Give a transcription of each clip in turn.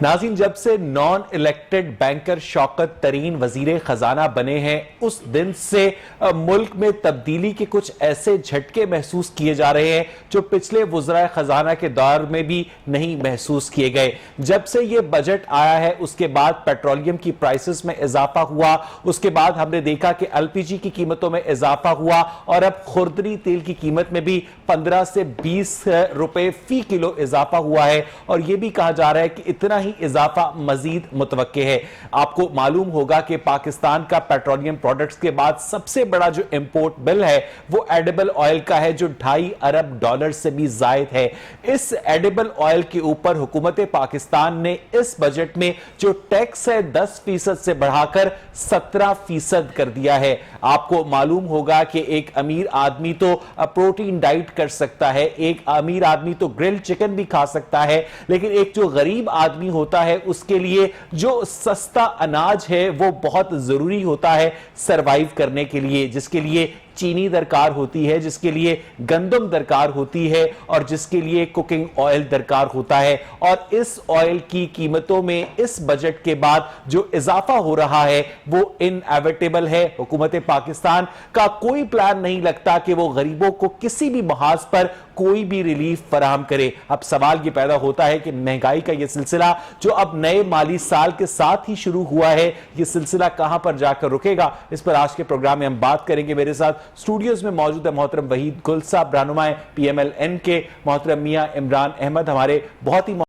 नाज़रीन, जब से नॉन इलेक्टेड बैंकर शौकत तरीन वजीर खजाना बने हैं उस दिन से मुल्क में तब्दीली के कुछ ऐसे झटके महसूस किए जा रहे हैं जो पिछले वज़राए खजाना के दौर में भी नहीं महसूस किए गए। जब से ये बजट आया है उसके बाद पेट्रोलियम की प्राइसेस में इजाफा हुआ, उसके बाद हमने देखा कि एलपीजी की कीमतों में इजाफा हुआ और अब खुर्दनी तेल की कीमत में भी 15 से 20 रुपए फी किलो इजाफा हुआ है और यह भी कहा जा रहा है कि इतना ही इजाफा मजीद मुतवक्के है। आपको मालूम होगा कि पाकिस्तान का पेट्रोलियम प्रोडक्ट्स के बाद सबसे बड़ा जो इंपोर्ट बिल है वो एडिबल ऑयल का है, जो 2.5 अरब डॉलर से भी जायद है। इस एडिबल ऑयल के ऊपर हुकूमत पाकिस्तान ने इस बजट में जो टैक्स है 10% से बढ़ाकर 17% कर दिया है। आपको मालूम होगा कि एक अमीर आदमी तो प्रोटीन डाइट कर सकता है, एक अमीर आदमी तो ग्रिल्ड चिकन भी खा सकता है, लेकिन एक जो गरीब आदमी होता है उसके लिए जो सस्ता अनाज है वो बहुत जरूरी होता है सरवाइव करने के लिए, जिसके लिए चीनी दरकार होती है, जिसके लिए गंदम दरकार होती है और जिसके लिए कुकिंग ऑयल दरकार होता है। और इस ऑयल की कीमतों में इस बजट के बाद जो इजाफा हो रहा है वो इनएविटेबल है। हुकूमत पाकिस्तान का कोई प्लान नहीं लगता कि वो गरीबों को किसी भी महाज पर कोई भी रिलीफ फराहम करे। अब सवाल यह पैदा होता है कि महंगाई का यह सिलसिला जो अब नए माली साल के साथ ही शुरू हुआ है, यह सिलसिला कहां पर जाकर रुकेगा, इस पर आज के प्रोग्राम में हम बात करेंगे। मेरे साथ स्टूडियोज में मौजूद है मोहतरम वहीद गुल साहब, रहनुमाए PMLN के, मोहतरम मियां इमरान अहमद, हमारे बहुत ही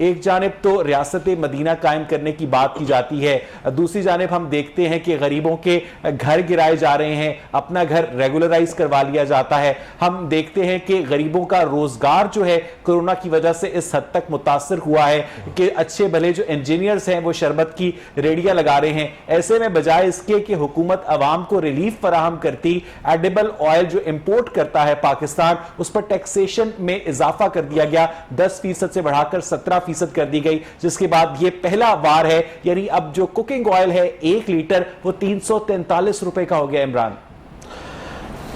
एक जानिब तो रियासत मदीना कायम करने की बात की जाती है, दूसरी जानिब हम देखते हैं कि गरीबों के घर गिराए जा रहे हैं, अपना घर रेगुलराइज करवा लिया जाता है। हम देखते हैं कि गरीबों का रोजगार जो है कोरोना की वजह से इस हद तक मुतासर हुआ है कि अच्छे भले जो इंजीनियर्स हैं वो शरबत की रेडियां लगा रहे हैं। ऐसे में बजाय इसके कि हुकूमत अवाम को रिलीफ फराहम करती, एडिबल ऑयल जो इंपोर्ट करता है पाकिस्तान, उस पर टैक्सेशन में इजाफा कर दिया गया, 10% से बढ़ाकर 17% कर दी गई, जिसके बाद यह पहला वार है, यानी अब जो कुकिंग ऑयल है 1 लीटर वो 343 रुपए का हो गया। इमरान,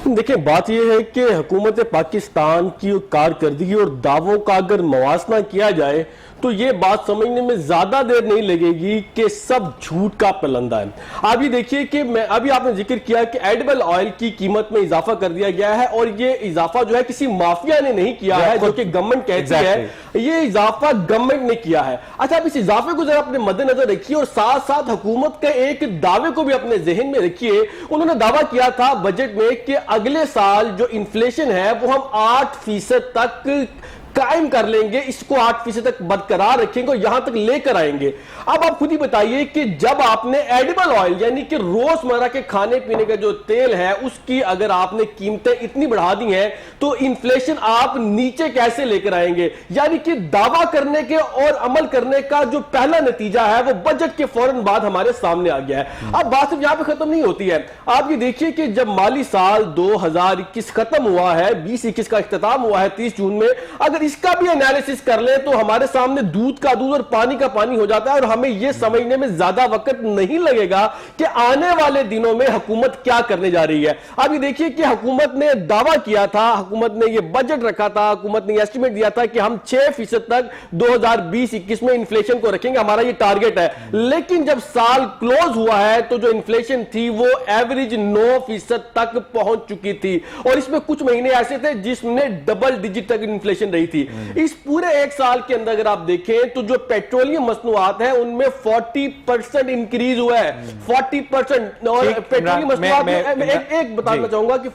देखिए, बात यह है कि हुकूमत पाकिस्तान की कारकर्दगी और दावों का अगर मवासना किया जाए तो यह बात समझने में ज्यादा देर नहीं लगेगी कि सब झूठ का पलंदा है। आप ये देखिए कि मैं अभी आपने जिक्र किया कि एडिबल ऑयल की कीमत में इजाफा कर दिया गया है और ये इजाफा जो है किसी माफिया ने नहीं किया है जो कि गवर्नमेंट कहती है, ये इजाफा गवर्नमेंट ने किया है। अच्छा, आप इस इजाफे को जरा अपने मद्देनजर रखिए और साथ साथ हुकूमत के एक दावे को भी अपने जहन में रखिए। उन्होंने दावा किया था बजट में कि अगले साल जो इन्फ्लेशन है वो हम 8% तक कायम कर लेंगे, इसको 8% तक बरकरार रखेंगे और यहां तक लेकर आएंगे। अब आप खुद ही बताइए कि जब आपने एडिबल ऑयल यानी कि रोजमर्रा के खाने पीने का जो तेल है उसकी अगर आपने कीमतें इतनी बढ़ा दी हैं तो इन्फ्लेशन आप नीचे कैसे लेकर आएंगे? यानी कि दावा करने के और अमल करने का जो पहला नतीजा है वो बजट के फौरन बाद हमारे सामने आ गया है। अब बात सिर्फ यहां पर खत्म नहीं होती है। आप ये देखिए कि जब माली साल 2021 खत्म हुआ है, 2021 का इख्तिताम हुआ है 30 जून में, अगर इसका भी एनालिसिस कर ले तो हमारे सामने दूध का दूध और पानी का पानी हो जाता है और हमें यह समझने में ज्यादा वक्त नहीं लगेगा कि आने वाले दिनों में हुकूमत क्या करने जा रही है। अब ये देखिए कि हुकूमत ने दावा किया था, हुकूमत ने यह बजट रखा था, हुकूमत ने एस्टिमेट दिया था कि हम 6% तक 2020-21 में इन्फ्लेशन को रखेंगे, हमारा यह टारगेट है। लेकिन जब साल क्लोज हुआ है तो जो इन्फ्लेशन थी वो एवरेज 9% तक पहुंच चुकी थी और इसमें कुछ महीने ऐसे थे जिसमें डबल डिजिट तक इन्फ्लेशन रही थी। इस पूरे एक साल के अंदर अगर आप देखें तो जो पेट्रोलियम मसनूआत है उनमें 40% इंक्रीज हुआ है, 40%। और पेट्रोलियम मसनूआत में एक बताना चाहूंगा कि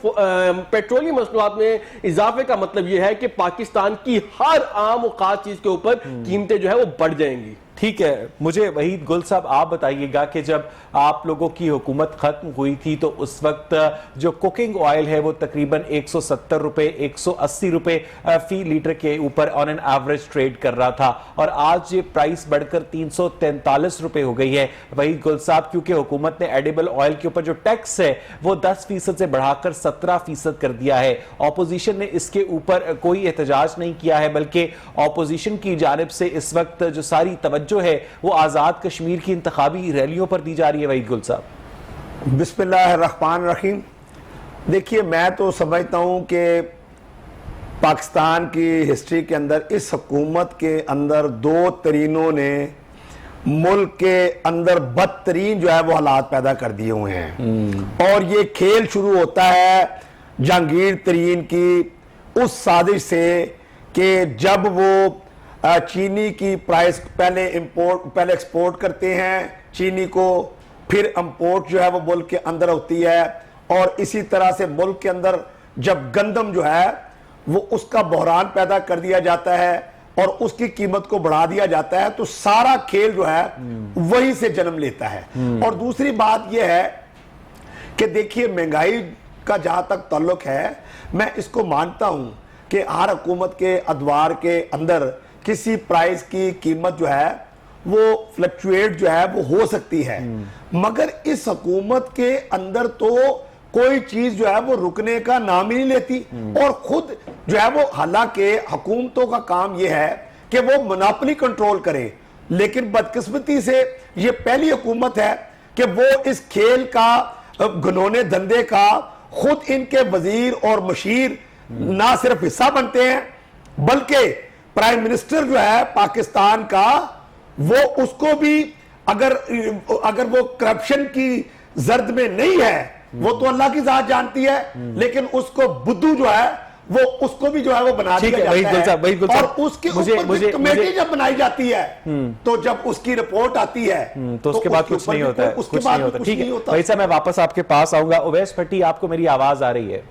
पेट्रोलियम मसनूआत में इजाफे का मतलब यह है कि पाकिस्तान की हर आम और खास चीज के ऊपर कीमतें जो है वो बढ़ जाएंगी। ठीक है, मुझे वहीद गुल साहब आप बताइएगा कि जब आप लोगों की हुकूमत खत्म हुई थी तो उस वक्त जो कुकिंग ऑयल है वो तकरीबन 170 रुपए 180 रुपए फी लीटर के ऊपर ऑन एन एवरेज ट्रेड कर रहा था और आज ये प्राइस बढ़कर 343 रुपए हो गई है। वहीद गुल साहब, क्योंकि हुकूमत ने एडिबल ऑयल के ऊपर जो टैक्स है वो 10% से बढ़ाकर 17% कर दिया है। ऑपोजिशन ने इसके ऊपर कोई एहतजाज नहीं किया है, बल्कि ऑपोजिशन की जानिब से इस वक्त जो सारी तवज्जो तवज्जो है वो आज़ाद कश्मीर की इंतखाबी रैलियों पर दी जा रही है? वहीद गुल साहब, बिस्मिल्लाहिर्रहमानिर्रहीम। देखिए, मैं तो समझता हूं कि पाकिस्तान की हिस्ट्री के अंदर इस हुकूमत के अंदर दो तरीनों ने मुल्क के अंदर बदतरीन जो है वो हालात पैदा कर दिए हुए हैं। और ये खेल शुरू होता है जहांगीर तरीन की उस साजिश से कि जब वो चीनी की प्राइस पहले एक्सपोर्ट करते हैं चीनी को, फिर इंपोर्ट जो है वो मुल्क के अंदर होती है, और इसी तरह से मुल्क के अंदर जब गंदम जो है वो उसका बहरान पैदा कर दिया जाता है और उसकी कीमत को बढ़ा दिया जाता है, तो सारा खेल जो है वहीं से जन्म लेता है। और दूसरी बात यह है कि देखिए, महंगाई का जहां तक ताल्लुक है, मैं इसको मानता हूं कि हर हुकूमत के अदवार के अंदर किसी प्राइस की कीमत जो है वो फ्लक्चुएट जो है वो हो सकती है, मगर इस हुकूमत के अंदर तो कोई चीज जो है वो रुकने का नाम ही नहीं लेती। और खुद जो है वो, हालांकि हुकूमतों का काम ये है कि वो मोनोपोली कंट्रोल करे, लेकिन बदकिस्मती से ये पहली हुकूमत है कि वो इस खेल का, घिनौने धंधे का खुद इनके वजीर और मशीर ना सिर्फ हिस्सा बनते हैं, बल्कि प्राइम मिनिस्टर जो है पाकिस्तान का, वो उसको भी अगर वो करप्शन की जर्द में नहीं है, वो तो अल्लाह की जात जानती है, लेकिन उसको बुद्धू जो है वो उसको भी जो है वो बना दिया जाता है। और उसके ऊपर कमेटी जब बनाई जाती है तो जब उसकी रिपोर्ट आती है तो उसके बाद कुछ नहीं होता है, उसके बाद कुछ नहीं होता। भाई साहब, मैं वापस आपके पास आऊंगा। उवैस भट्टी, आपको मेरी आवाज आ रही है?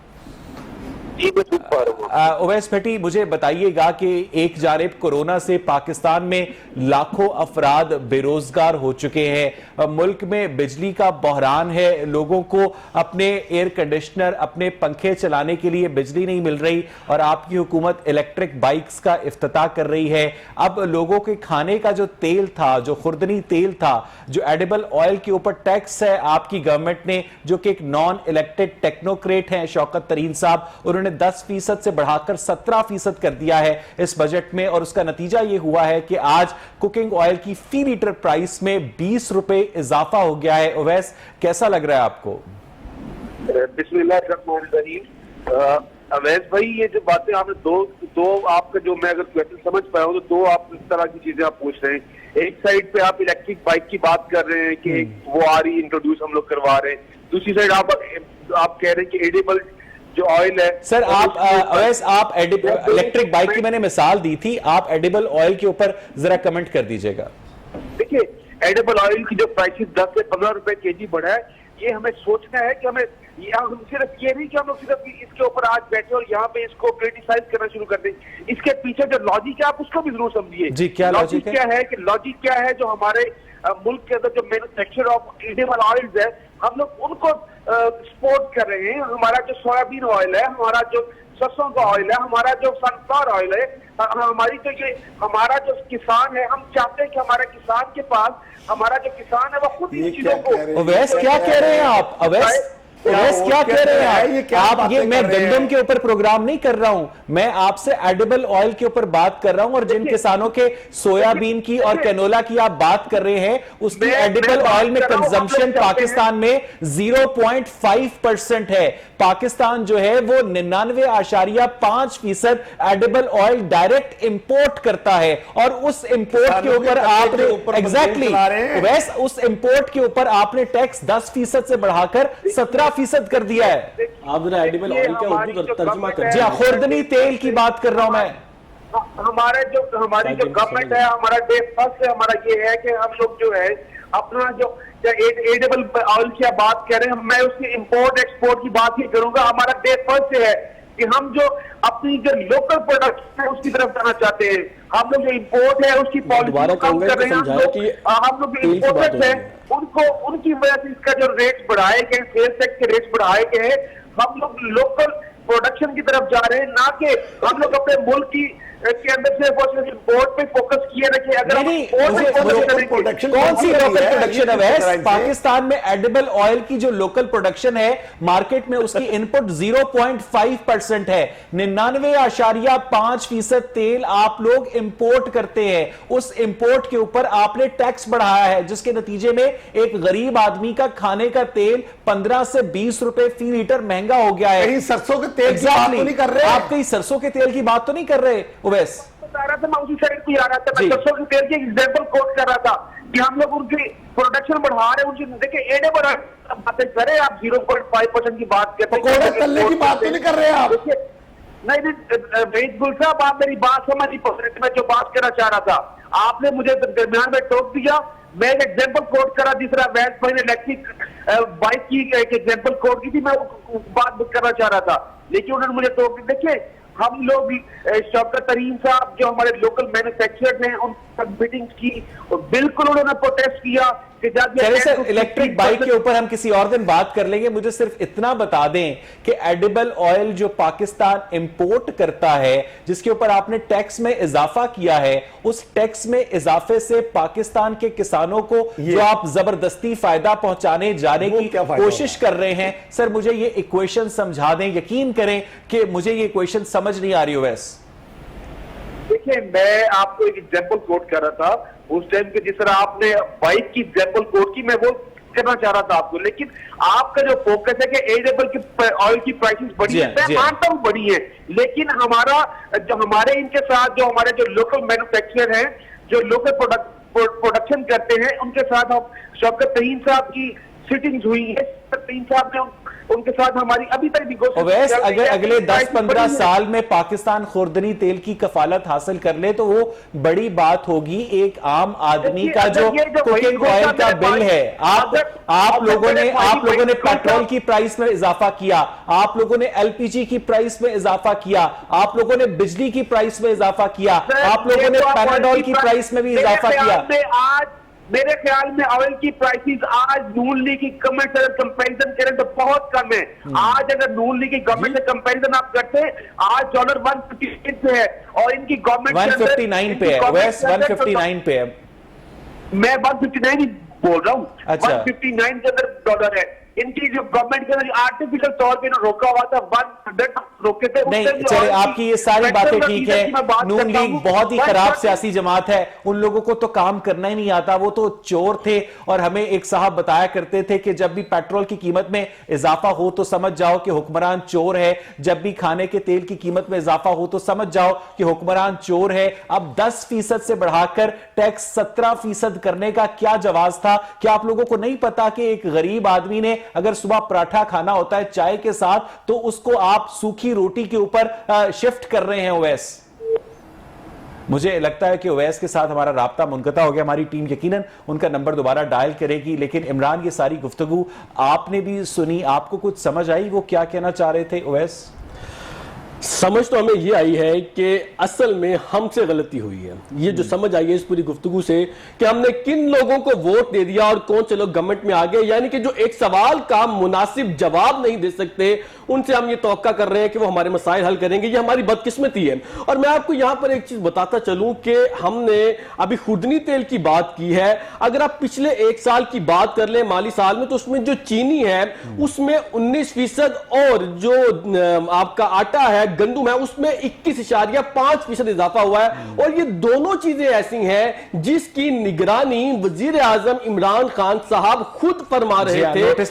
उवैस भट्टी, मुझे बताइएगा कि एक जानिब कोरोना से पाकिस्तान में लाखों अफराद बेरोजगार हो चुके हैं, मुल्क में बिजली का बहरान है, लोगों को अपने एयर कंडीशनर, अपने पंखे चलाने के लिए बिजली नहीं मिल रही, और आपकी हुकूमत इलेक्ट्रिक बाइक्स का इफ्तिताह कर रही है। अब लोगों के खाने का जो तेल था, जो खुर्दनी तेल था, जो एडिबल ऑयल के ऊपर टैक्स है आपकी गवर्नमेंट ने, जो कि एक नॉन इलेक्टेड टेक्नोक्रेट हैं शौकत तरीन साहब, उन्होंने 10% से बढ़ाकर 17% कर दिया है इस बजट में, और उसका नतीजा यह हुआ है कि आज कुकिंग ऑयल की फी लीटर प्राइस में 20 रुपए इजाफा हो गया है। उवैस, कैसा लग रहा है आपको? बिस्मिल्लाहिर्रहमानिर्रहीम। अवैस भाई, ये जो बातें आपने दो आपका जो मैं अगर क्वेश्चन समझ पाया हूं तो दो आप इस तरह की चीजें आप पूछ रहे हैं। एक साइड पे आप इलेक्ट्रिक बाइक की बात कर रहे हैं कि वो आ रही इंट्रोड्यूस हम लोग करवा रहे हैं, दूसरी साइड आप कह रहे हैं कि एडिबल जो ऑयल है। सर, आप इलेक्ट्रिक बाइक की मैंने मिसाल दी थी, आप एडिबल ऑयल के ऊपर जरा कमेंट कर दीजिएगा। देखिए, एडिबल ऑयल की जो प्राइसेस 10 से 15 रुपए केजी बढ़ा है, ये हमें सोचना है कि हम सिर्फ ये नहीं कि हम लोग सिर्फ इसके ऊपर आज बैठे और यहाँ पे इसको क्रिटिसाइज करना शुरू कर दें। इसके पीछे जो लॉजिक है आप उसको भी जरूर समझिए। जी, क्या लॉजिक है? लॉजिक क्या है जो हमारे मुल्क के अंदर जो मैन्युफैक्चर ऑफ एडिबल ऑयल्स है, हम लोग उनको सपोर्ट कर रहे हैं। हमारा जो सोयाबीन ऑयल है, हमारा जो सरसों का ऑयल है, हमारा जो सनफ्लावर ऑयल है, हमारा जो किसान है, हम चाहते हैं कि हमारे किसान के पास, हमारा जो किसान है वो खुद इन चीजों को। अवैस, क्या कह रहे हैं आप? अवैस, क्या कह रहे हैं आप? ये मैं गंदम के ऊपर प्रोग्राम नहीं कर रहा हूं, मैं आपसे एडिबल ऑयल के ऊपर बात कर रहा हूं, और जिन किसानों के सोयाबीन की और कैनोला की आप बात कर रहे हैं, उसकी एडिबल ऑयल में कंजम्पशन पाकिस्तान में 0.5% है। पाकिस्तान जो है वो 99.5% एडिबल ऑयल डायरेक्ट इंपोर्ट करता है, और उस इंपोर्ट के ऊपर आपने वैसे उस इंपोर्ट के ऊपर आपने टैक्स 10% से बढ़ाकर 17% कर दिया है। आप जरा एडिबल ऑयल का उर्दू तर्जुमा कर। जी, खुर्दनी तेल की बात कर रहा हूं मैं। हमारी जो गवर्नमेंट है, हमारा डे फर्स्ट से हमारा ये है कि हम लोग जो है अपना जो एडिबल ऑयल की बात कर रहे हैं, मैं उसकी इंपोर्ट एक्सपोर्ट की बात ही करूंगा। हमारा डे फर्स्ट से है कि हम जो अपनी जो लोकल प्रोडक्ट है उसकी तरफ जाना चाहते हैं। हम लोग जो इंपोर्ट है उसकी पॉलिसी कम कर रहे हैं। हम लोग जो इंपोर्टर्स हैं उनको, उनकी वजह से इसका जो रेट्स बढ़ाए गए, सेल्स टैक्स के रेट्स बढ़ाए गए, हम लोग लोकल प्रोडक्शन की तरफ जा रहे हैं, ना कि हम लोग अपने मुल्क की के अंदर से इम्पोर्ट पे फोकस किया रखे। अगर नहीं, मुझे कौन सी लोकल प्रोडक्शन है? पाकिस्तान में एडिबल ऑयल की जो लोकल प्रोडक्शन है मार्केट में उसकी इनपुट 0.5% है। 99.5% तेल आप लोग इंपोर्ट करते हैं। उस इंपोर्ट के ऊपर आपने टैक्स बढ़ाया है, जिसके नतीजे में एक गरीब आदमी का खाने का तेल 15 से 20 रुपए फी लीटर महंगा हो गया है। कहीं सरसों के तेल की बात तो नहीं कर रहे? आप कहीं सरसों के तेल की बात तो नहीं कर रहे उवैस? बता रहा था, मैं उसी साइड पे आ रहा था, मैं सरसों के तेल की एग्जांपल कोट कर रहा था कि हम लोग उनकी प्रोडक्शन बढ़ा रहे हैं। उनकी देखिए एडेबल बातें करें आप, 0.5% की बात करते हैं, पकौड़े तलने की बात तो नहीं कर रहे आप? नहीं गुल साहब, आप मेरी बात समझ नहीं पा रहे थे। मैं जो बात करना चाह रहा था आपने मुझे दरमियान में टोक दिया। मैं एक एग्जांपल कोट करा, दूसरा वैस भाई ने इलेक्ट्रिक बाइक की एक एग्जांपल कोट की थी, मैं वो बात करना चाह रहा था, लेकिन उन्होंने मुझे टोक दी। देखिए हम लोग शौकत तरीन साहब जो हमारे लोकल मैन्युफैक्चरर्स हैं उन मीटिंग की, बिल्कुल उन्होंने प्रोटेस्ट किया कि चलिए सर, इलेक्ट्रिक बाइक के ऊपर हम किसी और दिन बात कर लेंगे। मुझे सिर्फ इतना बता दें कि एडिबल ऑयल जो पाकिस्तान इंपोर्ट करता है, जिसके ऊपर आपने टैक्स में इजाफा किया है, उस टैक्स में इजाफे से पाकिस्तान के किसानों को जो आप जबरदस्ती फायदा पहुंचाने जाने की कोशिश कर रहे हैं, सर मुझे ये इक्वेशन समझा दें। यकीन करें कि मुझे ये इक्वेशन समझ नहीं आ रही। वैसे देखिए मैं आपको एक एग्जांपल कोट कर रहा था उस टाइम के, जिस तरह आपने बाइक की एग्जांपल कोट की, मैं वो करना चाह रहा था आपको। लेकिन आपका जो फोकस है कि एडेबल की ऑयल की प्राइसेस बढ़ी है, मैं मानता हूं बढ़ी है, लेकिन हमारा जो हमारे इनके साथ जो हमारे जो लोकल मैन्युफैक्चरर हैं, जो लोकल प्रोडक्शन करते हैं, उनके साथ हम शौकत तरीन साहब की सिटिंग्स हुई है। तरीन साहब ने उनके साथ हमारी अभी तक नेगोशिएशन, अगर अगले 10-15 साल में पाकिस्तान खुर्दनी तेल की कफालत हासिल कर ले तो वो बड़ी बात होगी। एक आम आदमी का जो कुकिंग ऑयल का बिल है, आप लोगों ने पेट्रोल की प्राइस में इजाफा किया, आप लोगों ने एलपीजी की प्राइस में इजाफा किया, आप लोगों ने बिजली की प्राइस में इजाफा किया, आप लोगों ने पैराडोल की प्राइस में भी इजाफा किया। मेरे ख्याल में ऑयल की प्राइसेस आज नून लीग की गवर्नमेंट से कंपैरिजन करें तो बहुत कम है। आज अगर नून लीग की गवर्नमेंट से कंपैरिजन आप करते हैं, आज डॉलर 158 पे है और इनकी गवर्नमेंट 159 पे है। वैस 159 पे है। मैं 159 ही बोल रहा हूँ। अच्छा। 159 के अंदर डॉलर है। इनकी जो गवर्नमेंट के अंदर आर्टिफिशियल तौर पे रोका हुआ था, 100 रोके थे। नहीं चलिए, आपकी ये सारी बातें ठीक है। नून लीग बहुत ही खराब सियासी जमात है, उन लोगों को तो काम करना ही नहीं आता, वो तो चोर थे। और हमें एक साहब बताया करते थे कि जब भी पेट्रोल की कीमत में इजाफा हो तो समझ जाओ कि हुक्मरान चोर है, जब भी खाने के तेल की कीमत में इजाफा हो तो समझ जाओ कि हुक्मरान चोर है। अब 10% से बढ़ाकर टैक्स 17% करने का क्या जवाब था? क्या आप लोगों को नहीं पता कि एक गरीब आदमी ने अगर सुबह पराठा खाना होता है चाय के साथ, तो उसको आप सूखी रोटी के ऊपर शिफ्ट कर रहे हैं? ओवैस, मुझे लगता है कि ओवैस के साथ हमारा राब्ता मुनक़ता हो गया। हमारी टीम यकीनन उनका नंबर दोबारा डायल करेगी। लेकिन इमरान, ये सारी गुफ्तगू आपने भी सुनी, आपको कुछ समझ आई वो क्या कहना चाह रहे थे? ओवैस, समझ तो हमें ये आई है कि असल में हमसे गलती हुई है। ये जो समझ आई है इस पूरी गुफ्तगू से कि हमने किन लोगों को वोट दे दिया और कौन से लोग गवर्नमेंट में आ गए, यानी कि जो एक सवाल का मुनासिब जवाब नहीं दे सकते उनसे हम ये तवक्का कर रहे हैं कि वो हमारे मसाइल हल करेंगे। ये हमारी बदकिस्मती है। और मैं आपको यहां पर एक चीज बताता चलूं कि हमने अभी खुर्दनी तेल की बात की है। अगर आप पिछले 1 साल की बात कर ले माली साल में, तो उसमें जो चीनी है उसमें 19% और जो आपका आटा है, गंदुम है, उसमें 21.5% इजाफा हुआ है। और ये दोनों चीजें ऐसी हैं जिसकी निगरानी वजीर आजम इमरान खान साहब खुद फरमा रहे थे। और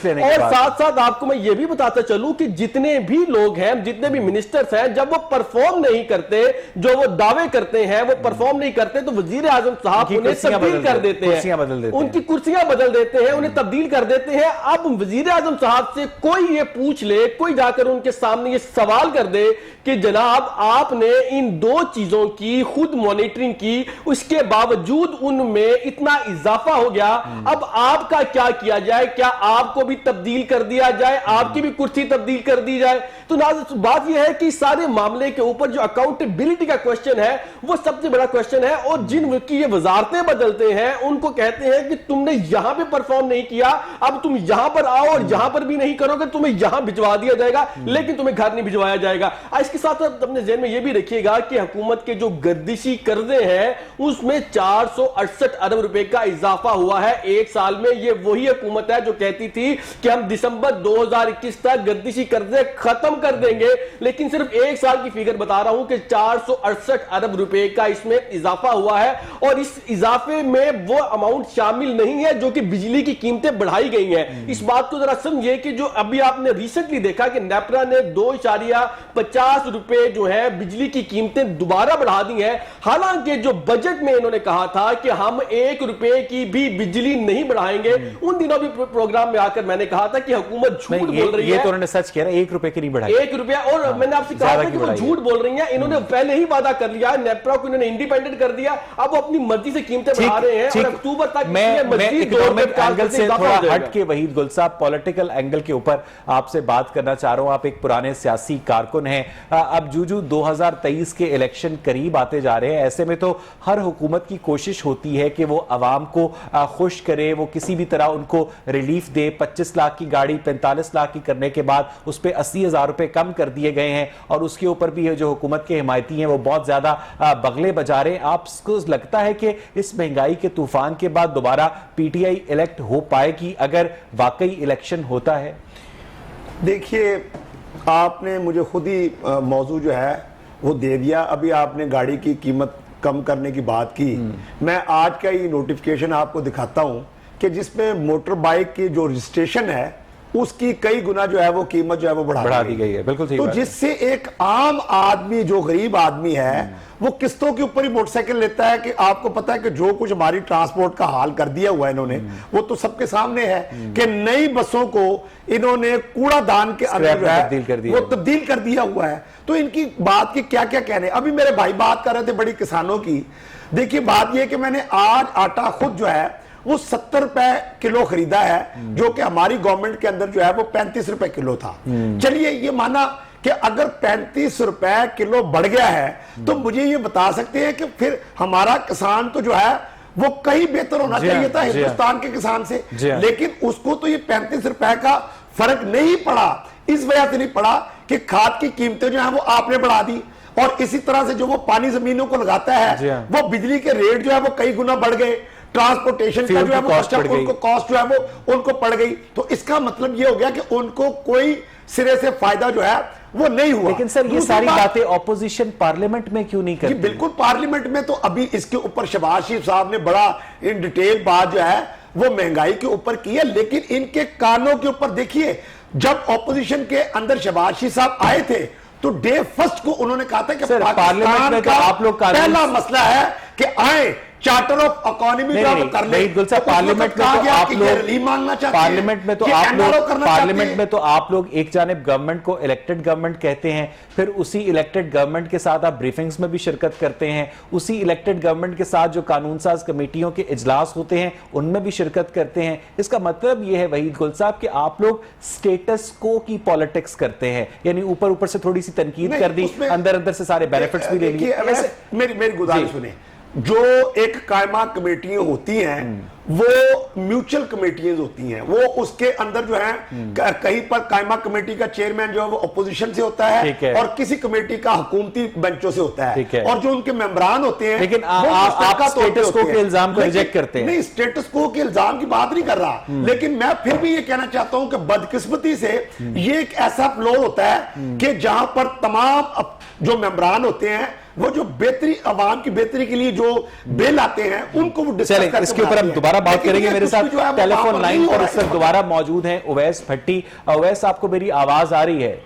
साथ साथ आपको मैं ये भी बताता चलूं कि जितने भी लोग हैं, जितने भी मिनिस्टर्स हैं, जब वो परफॉर्म नहीं करते, जो वो दावे करते हैं वो परफॉर्म नहीं करते, तो वजीर आजम साहब उन्हें तब्दील कर देते हैं, उनकी कुर्सियां बदल देते हैं, उन्हें तब्दील कर देते हैं। अब वजीर आजम साहब से कोई ये पूछ ले, कोई जाकर उनके सामने ये सवाल कर दे कि जनाब आपने इन 2 चीजों की खुद मॉनिटरिंग की, उसके बावजूद उनमें इतना इजाफा हो गया, अब आपका क्या किया जाए? क्या आपको भी तब्दील कर दिया जाए, आपकी भी कुर्सी तब्दील कर दी जाए? तो नाज़रीन, बात यह है कि सारे मामले के ऊपर जो अकाउंटेबिलिटी का क्वेश्चन है वो सबसे बड़ा क्वेश्चन है। और जिन की ये वजारतें बदलते हैं उनको कहते हैं कि तुमने यहां पे परफॉर्म नहीं किया, अब तुम यहां पर आओ और यहां पर भी नहीं करोगे, तुम्हें यहां भिजवा दिया जाएगा, लेकिन तुम्हें घर नहीं भिजवाया जाएगा। इसके साथ अपने ज़हन में यह भी रखिएगा कि हुकूमत के जो गर्दिशी कर्जे हैं उसमें 468 अरब रुपए का इजाफा हुआ है एक साल में। ये वही हुकूमत है जो कहती थी कि हम दिसंबर 2021 तक गर्दिशी कर्जे खत्म कर देंगे, लेकिन सिर्फ एक साल की फिगर बता रहा हूं कि 468 अरब रुपए का इसमें इजाफा हुआ है। और इस इजाफे में वो अमाउंट शामिल नहीं है जो कि बिजली की कीमतें बढ़ाई गई हैं। इस बात को जरा समझिए कि जो अभी आपने रिसेंटली देखा कि नेपरा ने 2.50 रुपए जो है बिजली की कीमतें दोबारा बढ़ा दी हैं, हालांकि जो बजट में इन्होंने कहा था कि हम 1 रुपए की भी बिजली नहीं बढ़ाएंगे। उन दिनों भी प्रोग्राम में आकर मैंने कहा था कि हुकूमत झूठ बोल रही है। ये तो उन्होंने सच किया ना, 1 रुपए की नहीं बढ़ाई, 1 रुपया। और मैंने आपसे कहा था कि वो झूठ बोल रही हैं। इन्होंने पहले ही वादा कर लिया, नेपरा को इन्होंने इंडिपेंडेंट कर दिया, अब वो अपनी मर्जी से कीमतें बढ़ा रहे हैं और अक्टूबर तक मैं इकोनॉमिक एंगल से थोड़ा हट के वहीद गुल साहब पॉलिटिकल एंगल के ऊपर आपसे बात करना चाह रहा हूं। आप एक पुराने सियासी कारकुन हैं, अब जूजू 2023 के इलेक्शन करीब आते जा रहे हैं, ऐसे में तो हर हुकूमत की कोशिश होती है कि वो अवाम को खुश करे, वो किसी भी तरह उनको रिलीफ दे। 25 लाख की गाड़ी 45 लाख की करने के बाद उस पर 80,000 रुपए कम कर दिए गए हैं और उसके ऊपर भी जो हुकूमत के हिमायती हैं वो बहुत ज्यादा बगले बजा रहे हैं। आपको लगता है कि इस महंगाई के तूफान के बाद दोबारा पीटीआई इलेक्ट हो पाएगी अगर वाकई इलेक्शन होता है? देखिए, आपने मुझे खुद ही मौजू जो है वो दे दिया। अभी आपने गाड़ी की कीमत कम करने की बात की, मैं आज का ही नोटिफिकेशन आपको दिखाता हूं कि जिसमें मोटर बाइक की जो रजिस्ट्रेशन है उसकी कई गुना जो है वो कीमत जो है वो बढ़ा दी गई है। बिल्कुल सही तो बात है। जिससे एक आम आदमी जो गरीब आदमी है वो किस्तों के ऊपर ही मोटरसाइकिल लेता है कि आपको पता है कि जो कुछ हमारी ट्रांसपोर्ट का हाल कर दिया हुआ है इन्होंने, वो तो सबके सामने है कि नई बसों को इन्होंने कूड़ादान के अंदर वो तब्दील कर दिया हुआ है। तो इनकी बात की क्या क्या कहने। अभी मेरे भाई बात कर रहे थे बड़ी किसानों की। देखिए, बात यह कि मैंने आज आटा खुद जो है वो 70 रुपए किलो खरीदा है, जो कि हमारी गवर्नमेंट के अंदर जो है वो 35 रुपए किलो था। चलिए ये माना कि अगर 35 रुपए किलो बढ़ गया है तो मुझे ये बता सकते हैं कि फिर हमारा किसान तो जो है वो कहीं बेहतर होना चाहिए था हिंदुस्तान के किसान से, लेकिन उसको तो ये 35 रुपए का फर्क नहीं पड़ा। इस वजह से नहीं पड़ा कि खाद की कीमतें जो है वो आपने बढ़ा दी, और इसी तरह से जो वो पानी जमीनों को लगाता है वो बिजली के रेट जो है वो कई गुना बढ़ गए, ट्रांसपोर्टेशन का जो है वो उनको कॉस्ट जो है वो उनको पड़ गई। तो इसका मतलब ये हो गया कि उनको कोई सिरे से फायदा जो है वो नहीं हुआ। लेकिन सर ये सारी बातें ऑपोजिशन पार्लियामेंट में क्यों नहीं करती? बिल्कुल, पार्लियामेंट में तो अभी इसके ऊपर शहबाज शरीफ साहब ने बड़ा इन डिटेल बात जो है वो महंगाई के ऊपर की है, लेकिन इनके कानों के ऊपर देखिए, जब ऑपोजिशन के अंदर शहबाज शरीफ साहब आए थे तो डे फर्स्ट को उन्होंने कहा था कि पाकिस्तान का आप लोग पहला मसला है कि आए चार्टर ऑफ इकोनॉमी कर ले। पार्लियामेंट में तो आप लोग एक जानिब गवर्नमेंट को इलेक्टेड गवर्नमेंट कहते हैं, फिर उसी इलेक्टेड गवर्नमेंट के साथ आप ब्रीफिंग्स में भी शिरकत करते हैं, उसी इलेक्टेड गवर्नमेंट के साथ जो कानून साज कमेटियों के इजलास होते हैं उनमें भी शिरकत करते हैं। इसका मतलब यह है वहीद गुल साहब कि आप लोग स्टेटस को की पॉलिटिक्स करते हैं, यानी ऊपर ऊपर से थोड़ी सी तनकीद कर दी, अंदर अंदर से सारे बेनिफिट्स भी ले लिए। मेरी गुजारिश सुने, जो एक कायमा कमेटियां होती हैं वो म्यूचुअल कमेटियां होती हैं, वो उसके अंदर जो है कहीं पर कायमा कमेटी का चेयरमैन जो है वो अपोजिशन से होता है और किसी कमेटी का हुकूमती बेंचों से होता है, और जो उनके मेंबरान होते हैं। लेकिन आप स्टेटस को के इल्जाम को रिजेक्ट करते हैं। नहीं, स्टेटस को के इल्जाम की बात नहीं कर रहा, लेकिन मैं फिर भी ये कहना चाहता हूं कि बदकिस्मती से ये एक ऐसा फ्लोर होता है कि जहां पर तमाम जो मेंबरान होते हैं वो जो बेहतरी आवाम की बेहतरी के लिए जो बिल आते हैं उनको वो डिस्कस करके इसके ऊपर हम दोबारा बात करेंगे। मेरे साथ टेलीफोन लाइन पर इस वक्त दोबारा मौजूद हैं उवैस भट्टी। उवैस, आपको मेरी आवाज आ रही है?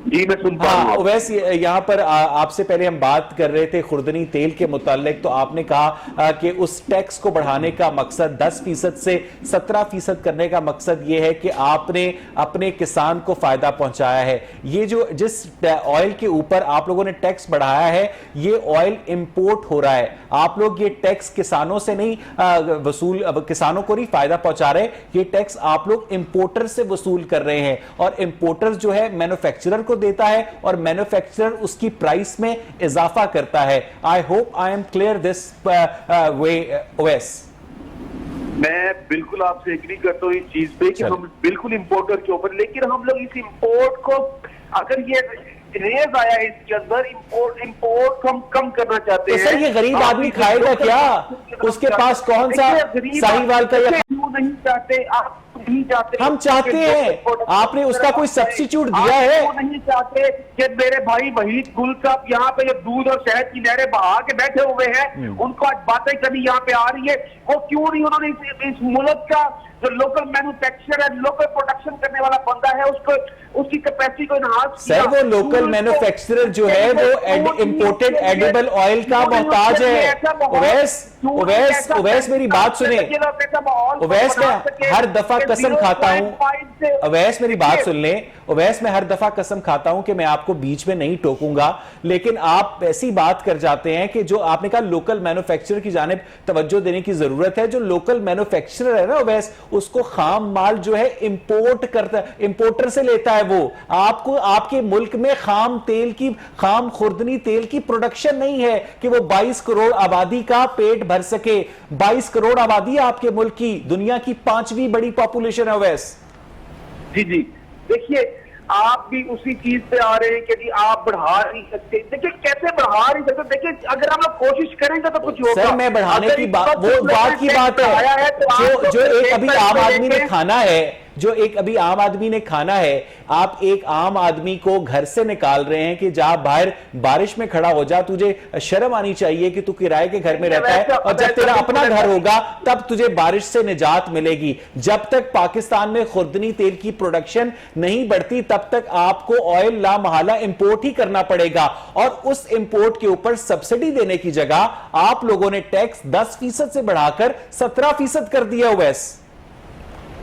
जी मैं सुन पा रहा हूं। वैसे यहाँ पर आपसे पहले हम बात कर रहे थे खुर्दनी तेल के मुतालिक, तो आपने कहा कि उस टैक्स को बढ़ाने का मकसद 10% से 17% करने का मकसद यह है कि आपने अपने किसान को फायदा पहुंचाया है। ये जो जिस ऑयल के ऊपर आप लोगों ने टैक्स बढ़ाया है ये ऑयल इंपोर्ट हो रहा है, आप लोग ये टैक्स किसानों से नहीं किसानों को नहीं फायदा पहुंचा रहे, ये टैक्स आप लोग इंपोर्टर से वसूल कर रहे हैं, और इंपोर्टर जो है मैन्युफैक्चरर को देता है और मैन्युफैक्चरर उसकी प्राइस में इजाफा करता है। I hope I am clear this way OS. मैं बिल्कुल आपसे एग्री करता हूँ इस चीज पे कि हम बिल्कुल इंपोर्टर के ऊपर, लेकिन हम लोग इस इंपोर्ट को अगर ये रेज आया है इसके अंदर, इंपोर्ट हम कम करना चाहते तो हैं। सर ये गरीब आप आदमी इसे खाएगा लोकल क्या? प्रोडक्शन उसके करना पास चाहते हैं। कौन सा देखिए, गरीब साहिवाल का या क्यों नहीं चाहते आप? नहीं चाहते हम चाहते हैं। आपने उसका कोई सब्स्टिट्यूट दिया है? आप नहीं चाहते कि मेरे भाई वहीद गुल साहब यहाँ पे जो दूध और शहद की नहरें बहा के बैठे हुए हैं, उनको आज बातें करनी यहाँ पे आ रही है, वो क्यों नहीं उन्होंने इस मुल्क का जो लोकल मैन्युफैक्चर है, लोकल प्रोडक्शन करने वाला बंदा है, उसको उसकी कैपेसिटी को इनहांस किया। सर वो लोकल मैन्युफैक्चरर जो है वो इंपोर्टेड एडिबल ऑयल का मोहताज है। ओवैस मेरी बात सुने। ओवैस मैं हर दफा कसम खाता हूं, ओवैस मेरी बात सुन लें। ओवैस मैं हर दफा कसम खाता हूं कि मैं आपको बीच में नहीं टोकूंगा, लेकिन आप ऐसी बात कर जाते हैं कि जो आपने कहा लोकल मैन्युफैक्चरर की जानिब तवज्जो देने की जरूरत है। जो लोकल मैन्युफैक्चरर है ना ओवैस, उसको खाम माल जो है इंपोर्ट करता, इंपोर्टर से लेता है। वो आपको आपके मुल्क में खाम तेल की, खाम खुर्दनी तेल की प्रोडक्शन नहीं है कि वो 22 करोड़ आबादी का पेट भर सके। 22 करोड़ आबादी है आपके मुल्क की, दुनिया की 5वीं बड़ी पॉपुलेशन है ओवैस। जी जी, देखिए आप भी उसी चीज पे आ रहे हैं कि जी आप बढ़ा नहीं सकते। देखिए कैसे बढ़ा नहीं सकते? देखिए अगर हम लोग कोशिश करेंगे तो कुछ होगा। सर मैं बढ़ाने की बात, वो बात की बात है तो जो एक अभी आम आदमी ने खाना है, जो एक अभी आम आदमी ने खाना है। आप एक आम आदमी को घर से निकाल रहे हैं कि जा बाहर बारिश में खड़ा हो जा, तुझे शर्म आनी चाहिए कि तू किराए के घर में रहता है, और जब तेरा अपना घर होगा तब तुझे बारिश से निजात मिलेगी। जब तक पाकिस्तान में खुर्दनी तेल की प्रोडक्शन नहीं बढ़ती तब तक आपको ऑयल ला महला इंपोर्ट ही करना पड़ेगा, और उस इंपोर्ट के ऊपर सब्सिडी देने की जगह आप लोगों ने टैक्स 10% से बढ़ाकर 17% कर दिया। ओवैस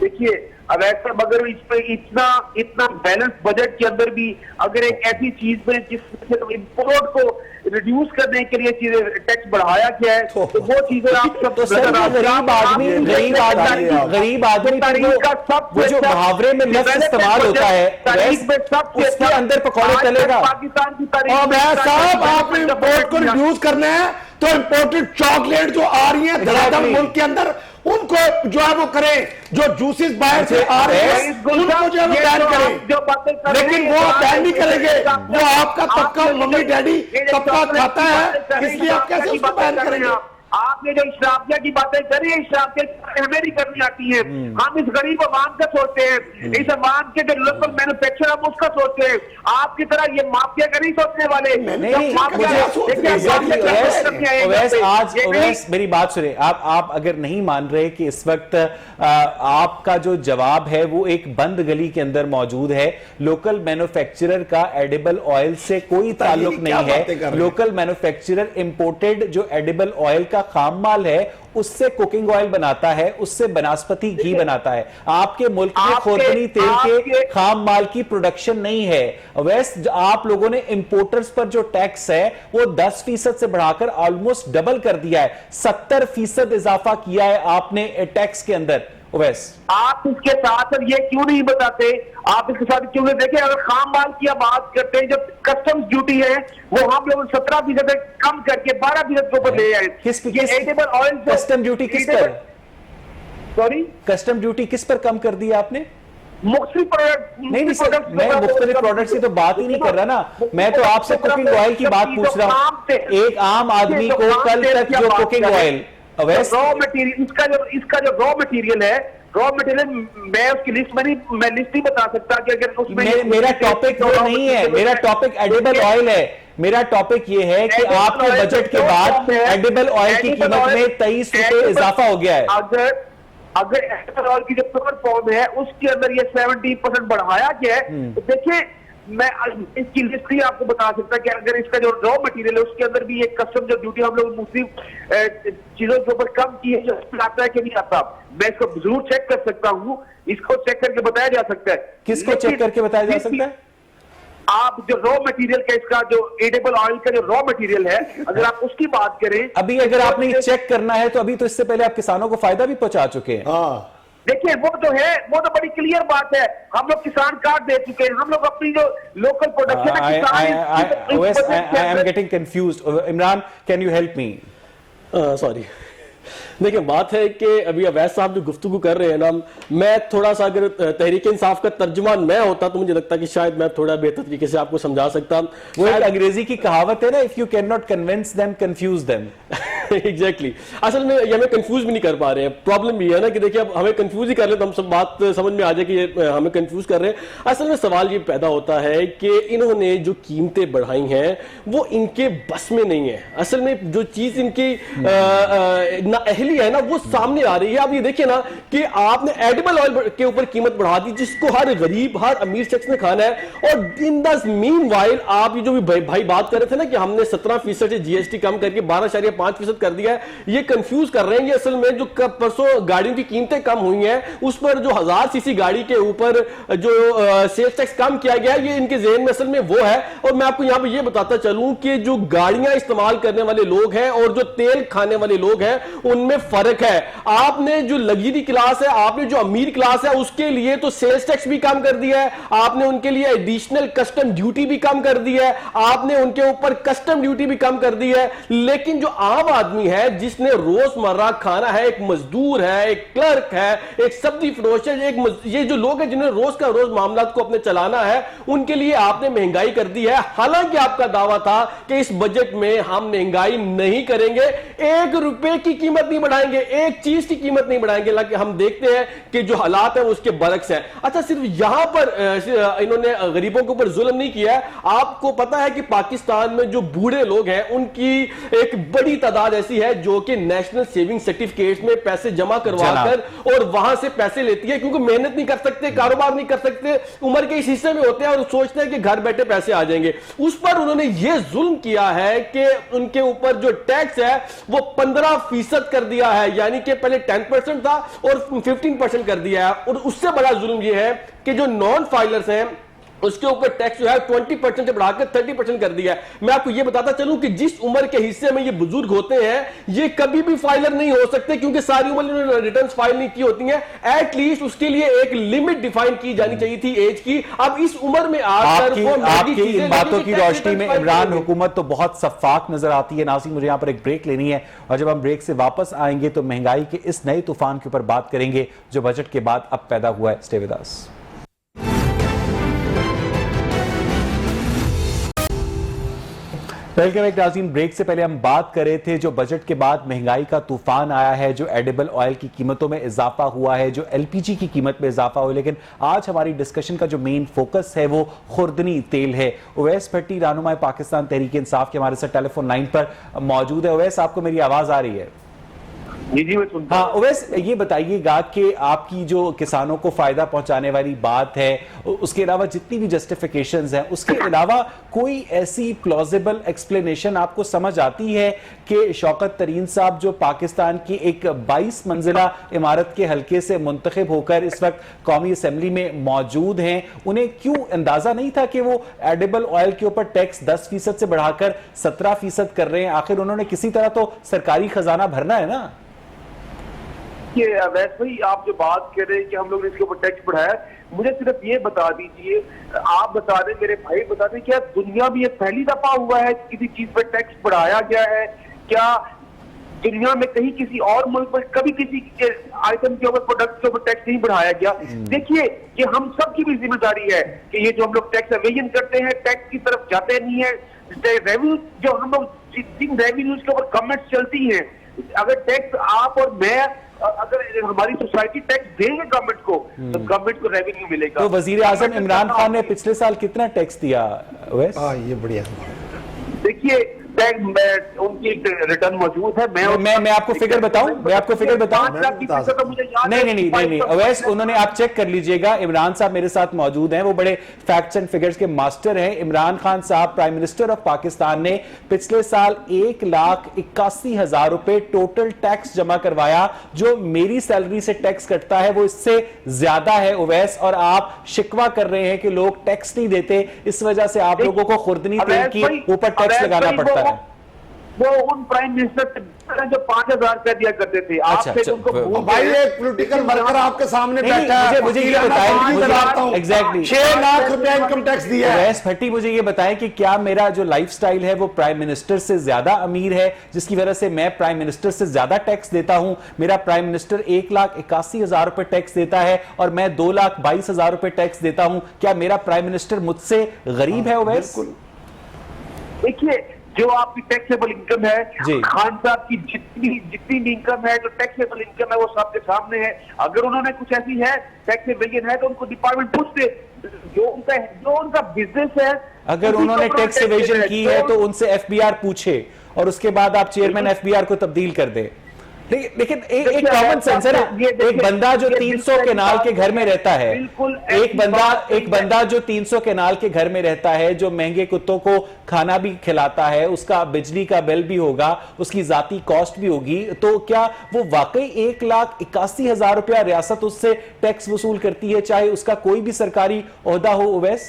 देखिए अब ऐसा अगर इस पे इतना बैलेंस बजट के अंदर भी अगर एक ऐसी चीज में जिससे इंपोर्ट को रिड्यूस करने के लिए चीजें टैक्स बढ़ाया गया है, तो वो चीजें आप सब तो सर गरीब आदमी वो जो मुहावरे में लफ्ज इस्तेमाल होता है उसके अंदर पकौड़े तलेगा। पाकिस्तान की तारीख और मैं साहब आपने इंपोर्ट को रिड्यूस करना है तो इंपोर्टेड चॉकलेट जो आ रही है धड़ाधड़ मुल्क के अंदर, उनको जो है वो करें। जो जूसेस बाहर से आ रहे हैं उनको जो है वो बैन करें, लेकिन वो बैन नहीं करेंगे। वो आपका पक्का मम्मी डैडी सबका खाता है, इसलिए आप कैसे उसको बैन करेंगे? आपने जो इशराफिया की बातें करी है, इशराफिया हमें नहीं करनी आती है। हम इस गरीब अवाम का सोचते हैं, इस अवाम के जो लोकल मैन्युफैक्चर हम उसका सोचते हैं। आपकी तरह ये माफिया का नहीं सोचने वाले। ओवैस मेरी बात सुने। आप अगर नहीं मान रहे कि इस वक्त आपका जो जवाब है वो एक बंद गली के अंदर मौजूद है, लोकल मैन्युफैक्चरर का एडिबल ऑयल से कोई ताल्लुक नहीं है। लोकल मैन्युफैक्चरर इंपोर्टेड जो एडिबल ऑयल का खाम माल है उससे कुकिंग ऑयल बनाता है, उससे बनस्पति घी बनाता है। आपके मुल्क में खुर्दनी तेल के खाम माल की प्रोडक्शन नहीं है। वैसे आप लोगों ने इंपोर्टर्स पर जो टैक्स है वो 10% से बढ़ाकर ऑलमोस्ट डबल कर दिया है, 70% इजाफा किया है आपने टैक्स के अंदर। वैस आप इसके साथ ये क्यों नहीं बताते? आप इसके साथ क्यों नहीं? देखिए अगर खाम माल की आप बात करते हैं, जो कस्टम्स ड्यूटी है वो हम लोग 17% कम करके 12% के ऊपर ले आए। एडिबल ऑयल कस्टम ड्यूटी किस पर, सॉरी कस्टम ड्यूटी किस पर कम कर दी आपने? मुख्तलिफ प्रोडक्ट नहीं सर, मैं मुख्तलिफ प्रोडक्ट्स की तो बात ही नहीं कर रहा ना, मैं तो आपसे कुकिंग ऑयल की बात पूछ रहा हूं। एक आम आदमी को कल तक जो कुकिंग ऑयल रॉ मटेरियल, इसका जो रॉ मटेरियल है, रॉ मटेरियल मैं उसकी लिस्ट में नहीं, मैं लिस्ट नहीं बता सकता कि अगर उसमें मेरा टॉपिक वो नहीं है, मेरा टॉपिक एडिबल ऑयल है। मेरा टॉपिक ये है कि आपके बजट के बाद एडिबल ऑयल की कीमत में 23 रुपए इजाफा हो गया है। अगर एडिबल ऑयल की जो प्योर फॉर्म है उसके अंदर ये 70% बढ़ाया गया है, तो देखिए मैं इसकी लिस्ट ही आपको बता सकता कि अगर इसका जो रॉ मटेरियल है उसके अंदर भी एक कस्टम जो ड्यूटी हम लोग मुख्तलिफ चीजों के ऊपर कम की है, जो आता है कि नहीं आता, मैं इसको जरूर चेक कर सकता हूँ। इसको चेक करके बताया जा सकता है। किसको चेक करके बताया जा सकता है? आप जो रॉ मटेरियल का, इसका जो एडिबल ऑयल का जो रॉ मटेरियल है, अगर आप उसकी बात करें, अभी अगर आपने चेक करना है तो अभी तो इससे पहले आप किसानों को फायदा भी पहुंचा चुके हैं। देखिए वो तो है, वो तो बड़ी क्लियर बात है। हम लोग किसान कार्ड दे चुके हैं, हम लोग अपनी जो लोकल प्रोडक्शन है I am getting confused. Imran, can you help me? Sorry. देखिए बात है कि अभी अवैध साहब जो गुफ्तगू कर रहे हैं ना, मैं थोड़ा सा अगर तहरीक इंसाफ का तर्जुमान मैं होता तो मुझे लगता कि शायद मैं थोड़ा बेहतर तरीके से आपको समझा सकता। वो एक अंग्रेजी की कहावत है ना, if you can not convince them confuse them. Exactly असल में ये हमें कंफ्यूज भी नहीं कर पा रहे हैं। प्रॉब्लम ये है ना कि देखिए अब हमें कंफ्यूज ही कर ले तो हम सब बात समझ में आ जाए कि ये हमें कंफ्यूज कर रहे हैं। असल में सवाल ये पैदा होता है कि इन्होंने जो कीमतें बढ़ाई हैं वो इनके बस में नहीं है। असल में जो चीज इनकी नाअहली है ना वो सामने आ रही है। आप ये देखिए ना कि आपने एडिबल ऑयल के ऊपर कीमत बढ़ा दी जिसको हर गरीब हर अमीर शख्स ने खाना है, और इन द मीनवाइल आप ये जो भी भाई बात कर रहे थे ना कि हमने 17% से जीएसटी कम करके 12.5% कर दिया है, ये कंफ्यूज कर रहे हैं। ये असल में जो परसों गाड़ियों की कीमतें कम हुई हैं उस पर जो 1000 सीसी गाड़ी के ऊपर जो सेल्स टैक्स कम किया गया है ये इनके ज़हन में असल में वो है। और मैं आपको यहां पे ये बताता चलूं कि जो गाड़ियां इस्तेमाल करने वाले लोग हैं और जो तेल खाने वाले लोग हैं उनमें फर्क है। आपने जो लग्जरी क्लास है, आपने जो अमीर क्लास है उसके लिए तो सेल्स टैक्स भी कम कर दिया है, आपने उनके लिए एडिशनल कस्टम ड्यूटी भी कम कर दी है, आपने उनके ऊपर कस्टम ड्यूटी भी कम कर दी है। लेकिन जो आम आदमी है जिसने रोजमर्रा खाना है, एक मजदूर है, एक क्लर्क है, एक सब्जी फरोश है, ये जो लोग हैं जिन्हें रोज का रोज मामला को अपने चलाना है, उनके लिए आपने महंगाई कर दी है। हालांकि आपका दावा था कि इस बजट में हम महंगाई नहीं करेंगे, 1 रुपए की कीमत नहीं बढ़ाएंगे, एक चीज की कीमत नहीं बढ़ाएंगे। लेकिन हम देखते हैं कि जो हालात है उसके बरक्स है। अच्छा सिर्फ यहां पर इन्होंने गरीबों के ऊपर जुल्म नहीं किया है। आपको पता है कि पाकिस्तान में जो बूढ़े लोग हैं उनकी एक बड़ी तादाद ऐसी है जो कि नेशनल सेविंग सर्टिफिकेट्स में पैसे जमा करवाकर और वहां से पैसे लेती है, क्योंकि मेहनत नहीं कर सकते, कारोबार नहीं कर सकते, उम्र के इस हिस्से में होते हैं और सोचते हैं कि घर बैठे पैसे आ जाएंगे। उस पर उन्होंने यह जुल्म किया है कि उनके ऊपर जो टैक्स है वो 15% कर दिया है, यानी कि पहले 10% था और 15% कर दिया है। और उससे बड़ा जुल्म यह है कि जो नॉन फाइलर्स हैं उसके ऊपर टैक्स जो है 20% से बढ़ाकर 30% कर दिया है। मैं आपको यह बताता चलूं कि जिस उम्र के हिस्से में ये बुजुर्ग होते हैं ये कभी भी फाइलर नहीं हो सकते, क्योंकि सारी उम्र इन्होंने रिटर्न्स फाइल नहीं की होती हैं। एटलीस्ट उसके लिए एक लिमिट डिफाइन की जानी चाहिए थी एज की। अब इस उम्र में आकर आपकी इन बातों की रोशनी में इमरान हुकूमत तो बहुत शफाक नजर आती है। नाज़रीन मुझे यहां पर एक ब्रेक लेनी है और जब हम ब्रेक से वापस आएंगे तो महंगाई के इस नए तूफान के ऊपर बात करेंगे जो बजट के बाद अब पैदा हुआ है। Stay with us. Welcome back नाज़रीन। ब्रेक से पहले हम बात कर रहे थे जो बजट के बाद महंगाई का तूफान आया है, जो एडिबल ऑयल की कीमतों में इजाफा हुआ है, जो एलपीजी की कीमत में इजाफा हुआ है। लेकिन आज हमारी डिस्कशन का जो मेन फोकस है वो खुर्दनी तेल है। उवैस भट्टी रहनुमाए पाकिस्तान तहरीक इंसाफ के हमारे साथ टेलीफोन लाइन पर मौजूद है। उवैस आपको मेरी आवाज आ रही है? जी मैं सुनता हाँ उवैस, ये बताइएगा कि आपकी जो किसानों को फायदा पहुंचाने वाली बात है उसके अलावा जितनी भी जस्टिफिकेशंस हैं उसके अलावा कोई ऐसी प्लॉजिबल एक्सप्लेनेशन आपको समझ आती है कि शौकत तरीन साहब जो पाकिस्तान की एक 22 मंजिला इमारत के हल्के से मुंतखब होकर इस वक्त कौमी असेंबली में मौजूद हैं, उन्हें क्यों अंदाजा नहीं था कि वो एडिबल ऑयल के ऊपर टैक्स 10% से बढ़ाकर 17% कर रहे हैं? आखिर उन्होंने किसी तरह तो सरकारी खजाना भरना है ना। वैसे भाई आप जो बात कर रहे हैं कि हम लोग ने इसके ऊपर टैक्स बढ़ाया, मुझे सिर्फ ये बता दीजिए, आप बता दें, मेरे भाई बता दें, क्या दुनिया में ये पहली दफा हुआ है किसी चीज पर टैक्स बढ़ाया गया है? क्या दुनिया में कहीं किसी और मुल्क में कभी किसी आइटम के ऊपर, प्रोडक्ट के ऊपर टैक्स नहीं बढ़ाया गया? देखिए ये हम सब की भी जिम्मेदारी है कि ये जो हम लोग टैक्स एवेजन करते हैं, टैक्स की तरफ जाते नहीं है। रेवेन्यू जो हम लोग जिन रेवेन्यूज के ऊपर कमेंट्स चलती हैं, अगर टैक्स आप और मैं अगर हमारी सोसाइटी टैक्स देंगे गवर्नमेंट को तो गवर्नमेंट को रेवेन्यू मिलेगा। तो वजीर आजम इमरान खान ने पिछले साल कितना टैक्स दिया? ये बढ़िया। देखिए उनकी रिटर्न मौजूद है। मैं आपको फिगर बताऊं, मैं आपको फिगर बताऊं। 5 लाख की फीस तो मुझे याद है। नहीं अवैस, उन्होंने, आप चेक कर लीजिएगा, इमरान साहब मेरे साथ मौजूद हैं, वो बड़े फैक्ट्स एंड फिगर्स के मास्टर हैं। इमरान खान साहब प्राइम मिनिस्टर ऑफ पाकिस्तान ने पिछले साल 1,81,000 रुपए टोटल टैक्स जमा करवाया। जो मेरी सैलरी से टैक्स कटता है वो इससे ज्यादा है उवैस, और आप शिकवा कर रहे हैं कि लोग टैक्स नहीं देते, इस वजह से आप लोगों को खुर्दनी तेल की ऊपर टैक्स लगाना पड़ता है। वो उन प्राइम मिनिस्टर से जो 5,000 रुपया दिया करते थे, अच्छा, आपसे उनको भूल भाई गए। एक पॉलिटिकल वर्कर आपके सामने नहीं, बैठा है, मुझे ये वकील बताएं, मैं मुझे- बताता हूं, exactly। 6 लाख रुपया इनकम टैक्स दिया है। अवैस भट्टी, मुझे ये बताएं कि क्या मेरा जो लाइफस्टाइल है वो प्राइम मिनिस्टर से ज्यादा अमीर है, जिसकी वजह से मैं प्राइम मिनिस्टर से ज्यादा टैक्स देता हूं? मेरा प्राइम मिनिस्टर 1,81,000 रुपए टैक्स देता है और मैं 2,22,000 रुपए टैक्स देता हूं। क्या मेरा प्राइम मिनिस्टर मुझसे गरीब है अवैस? देखिए, जो आपकी टैक्सेबल इनकम है, जी। खान साहब की जितनी भी इनकम है, जो टैक्सेबल इनकम है, वो सबके सामने है। अगर उन्होंने कुछ ऐसी है टैक्सेबल है तो उनको डिपार्टमेंट पूछते, जो उनका बिजनेस है। अगर उसी उन्होंने को टैक्स tax एवेजन है, की है तो उनसे एफबीआर पूछे और उसके बाद आप चेयरमैन एफबीआर को तब्दील कर दे। लेकिन एक देखिए, कॉमन सेंस है ना, ये देखिए, एक बंदा जो ये 300 बिल्कुल केनाल के घर में रहता है, बिल्कुल एक ऐसी बात बंदा जो 300 केनाल के घर में रहता है, जो महंगे कुत्तों को खाना भी खिलाता है, उसका बिजली का बिल भी होगा, उसकी जाती कॉस्ट भी होगी, तो क्या वो वाकई 1,81,000 रुपया रियासत उससे टैक्स वसूल करती है, चाहे उसका कोई भी सरकारी ओहदा हो? ओवैस,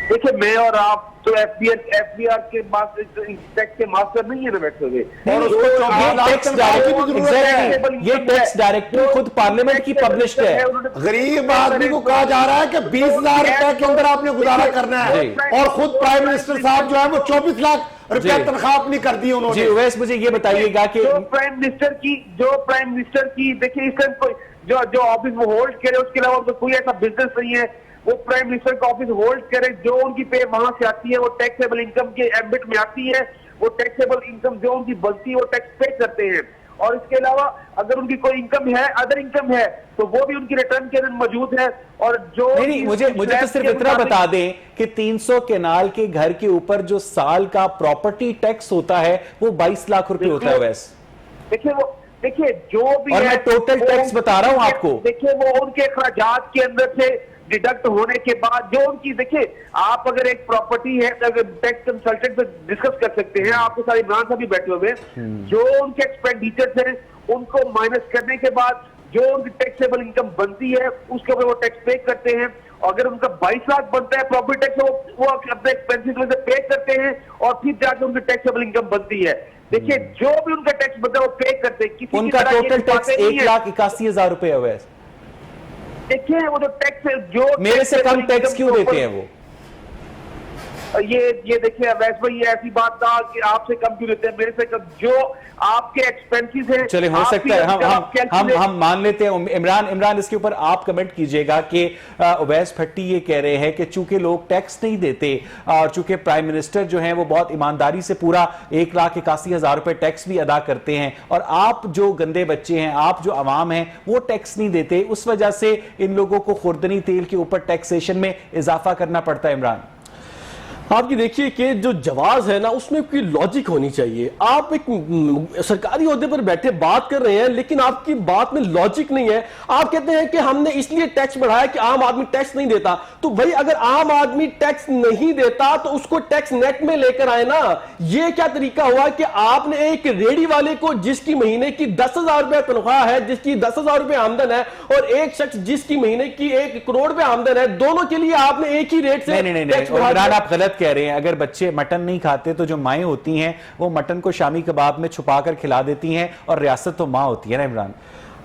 देखिए, मैं और आप तो एफबीआर के टैक्स के मास्टर नहीं है ना बैठे हुए, और उसको ये 24 लाख टैक्स तनख्वाह की भी जरूरत है। डायरेक्टिव, ये टैक्स डायरेक्टिव खुद पार्लियामेंट की पब्लिश्ड है। गरीब आदमी को कहा जा रहा है कि 20,000 रुपए के अंदर आपने गुजारा करना है, जी। और खुद प्राइम मिनिस्टर साहब जो है वो 24 लाख रुपया जी। तनख्वाह अपनी कर दी जी उन्होंने। ओवैस, मुझे ये बताइएगा कि जो प्राइम मिनिस्टर की देखिए, इस टाइम कोई जो ऑफिस वो होल्ड करे, उसके अलावा उनको कोई ऐसा बिजनेस नहीं है। वो प्राइम मिनिस्टर का ऑफिस होल्ड करे, जो उनकी पे वहां से आती है वो टैक्सेबल इनकम के एम्बिट में आती है। वो टैक्सेबल इनकम जो उनकी बनती है वो टैक्स पे करते हैं। और इसके अलावा अगर उनकी कोई इनकम है, अदर इनकम है, तो वो भी उनकी रिटर्न के अंदर मौजूद है। और जो नहीं, मुझे तो सिर्फ इतना बता दें कि 300 केनाल के घर के ऊपर जो साल का प्रॉपर्टी टैक्स होता है वो 22 लाख रुपए होता है वैस। देखिए जो भी और है, मैं टोटल वो टैक्स बता रहा हूं आपको। देखिए, वो उनके अखराजात के अंदर से डिडक्ट होने के बाद जो उनकी, देखिए, आप अगर एक प्रॉपर्टी है तो अगर टैक्स कंसल्टेंट से डिस्कस कर सकते हैं, आपके साथ इमरान साहब भी बैठे हुए, जो उनके एक्सपेंडिचर्स हैं उनको माइनस करने के बाद जो उनकी टैक्सेबल इनकम बनती है उसके ऊपर वो टैक्स पे करते हैं। अगर उनका 22 लाख बनता है प्रॉपर्टी टैक्स, वो अपने एक्सपेंसिस में से पे करते हैं और फिर जाकर उनकी टैक्सेबल इनकम बनती है। देखिए, जो भी उनका टैक्स बनता है वो पे करते हैं। किसी उनका टोटल टैक्स 1,81,000 रुपए है वैस। देखिए, वो जो टैक्स जो मेरे से कम टैक्स क्यों देते हैं वो? ये देखिए वैसे भाई, ये ऐसी बात था कि आपसे कम क्यों देते हैं, मेरे से कम। जो आपके एक्सपेंसेस हैं, चले, हो सकता है हम मान लेते हैं। इमरान इसके ऊपर आप कमेंट कीजिएगा कि अवैस भट्टी ये कह रहे हैं कि चूंकि लोग टैक्स नहीं देते और चूंकि प्राइम मिनिस्टर जो हैं वो बहुत ईमानदारी से पूरा 1,81,000 रुपए टैक्स भी अदा करते हैं, और आप जो गंदे बच्चे हैं, आप जो अवाम हैं, वो टैक्स नहीं देते, उस वजह से इन लोगों को खुर्दनी तेल के ऊपर टैक्सेशन में इजाफा करना पड़ता है। इमरान, आपकी देखिए कि जो जवाब है ना उसमें कोई लॉजिक होनी चाहिए। आप एक सरकारी ओहदे पर बैठे बात कर रहे हैं लेकिन आपकी बात में लॉजिक नहीं है। आप कहते हैं कि हमने इसलिए टैक्स बढ़ाया कि आम आदमी टैक्स नहीं देता। तो भाई अगर आम आदमी टैक्स नहीं देता तो उसको टैक्स नेट में लेकर आए ना। ये क्या तरीका हुआ कि आपने एक रेडी वाले को जिसकी महीने की 10,000 रुपए तनख्वाह है, जिसकी 10,000 रुपए आमदन है, और एक शख्स जिसकी महीने की 1 करोड़ रुपए आमदन है, दोनों के लिए आपने एक ही रेट से नहीं, टैक्स बढ़ा इमरान दिया। आप गलत कह रहे हैं। अगर बच्चे मटन नहीं खाते तो जो माएं होती हैं वो मटन को शामी कबाब में छुपाकर खिला देती हैं, और रियासत तो मां होती है ना इमरान।